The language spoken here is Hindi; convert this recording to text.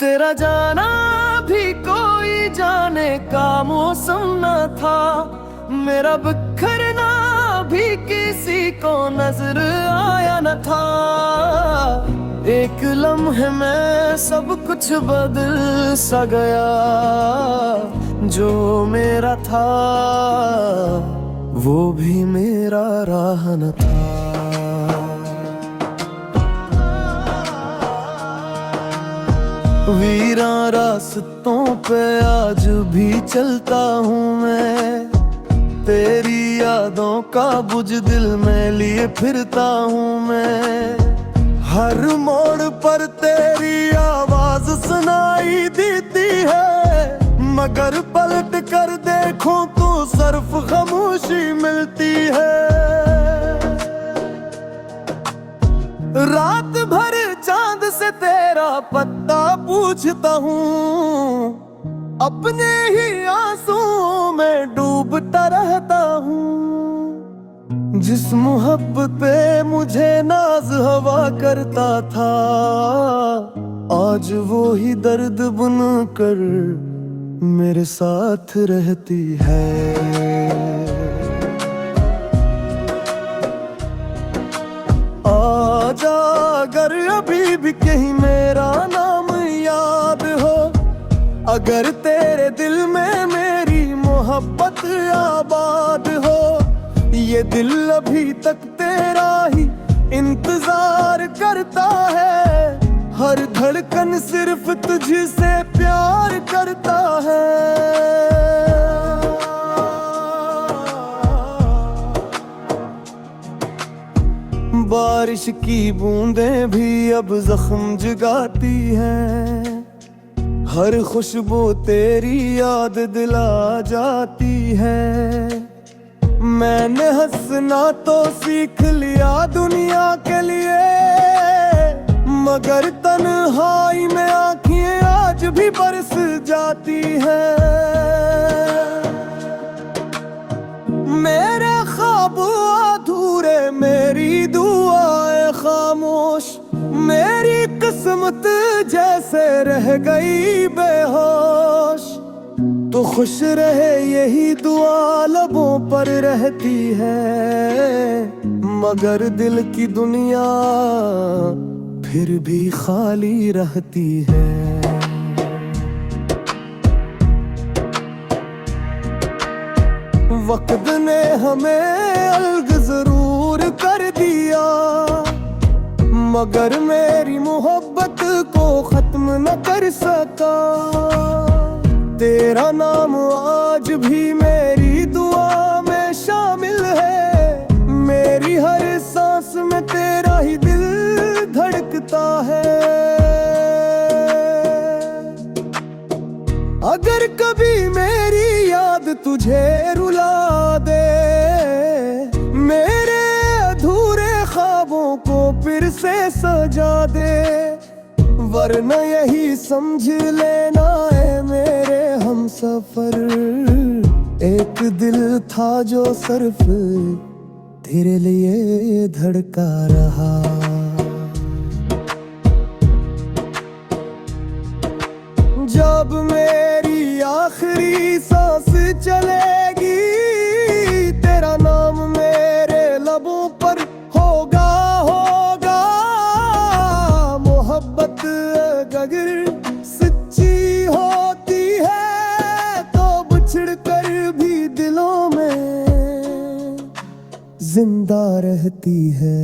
तेरा जाना भी कोई जाने का मौसम न था, मेरा बिखरना भी किसी को नजर आया न था। एक लम्हे में सब कुछ बदल सा गया, जो मेरा था वो भी मेरा राह न था। वीरान रास्तों पे आज भी चलता हूँ मैं, तेरी यादों का बुझ दिल में लिए फिरता हूँ मैं। हर मोड़ पर तेरी आवाज सुनाई देती है, मगर पलट कर देखूं तो सिर्फ खामोशी मिलती है। रात भर चांद से तेरा पत्ता पूछता हूँ, अपने ही आंसुओं में डूबता रहता हूँ। जिस मोहब्बत पे मुझे नाज हवा करता था, आज वो ही दर्द बुन कर मेरे साथ रहती है। आजा अगर अभी भी कहीं मेरा नाम याद हो, अगर तेरे दिल में मेरी मोहब्बत आबाद हो। ये दिल अभी तक तेरा ही इंतजार करता है, हर धड़कन सिर्फ तुझसे प्यार करता है। बारिश की बूंदें भी अब जख्म जगाती हैं, हर खुशबू तेरी याद दिला जाती है। मैंने हंसना तो सीख लिया दुनिया के लिए, मगर तन्हाई में आँखें आज भी बरस जाती हैं। मेरे ख्वाब अधूरे, मेरी दुआएं खामोश, मेरी किस्मत जैसे रह गई बेहोश। तो खुश रहे यही दुआ लबों पर रहती है, मगर दिल की दुनिया फिर भी खाली रहती है। वक्त ने हमें अलग जरूर कर दिया, मगर मेरी मोहब्बत को खत्म न कर सका। तेरा नाम आज भी मेरी दुआ में शामिल है, मेरी हर सांस में तेरा ही दिल धड़कता है। अगर कभी मेरी याद तुझे रुला दे, मेरे अधूरे ख्वाबों को फिर से सजा दे, वरना यही समझ लेना है मेरे हमसफर। एक दिल था जो सिर्फ तेरे लिए धड़का रहा। जब मेरी आखिरी सांस चलेगी, तेरा नाम मेरे लबों पर होगा होगा। मोहब्बत अगर सच्ची होती है तो बिछड़ कर भी दिलों में जिंदा रहती है।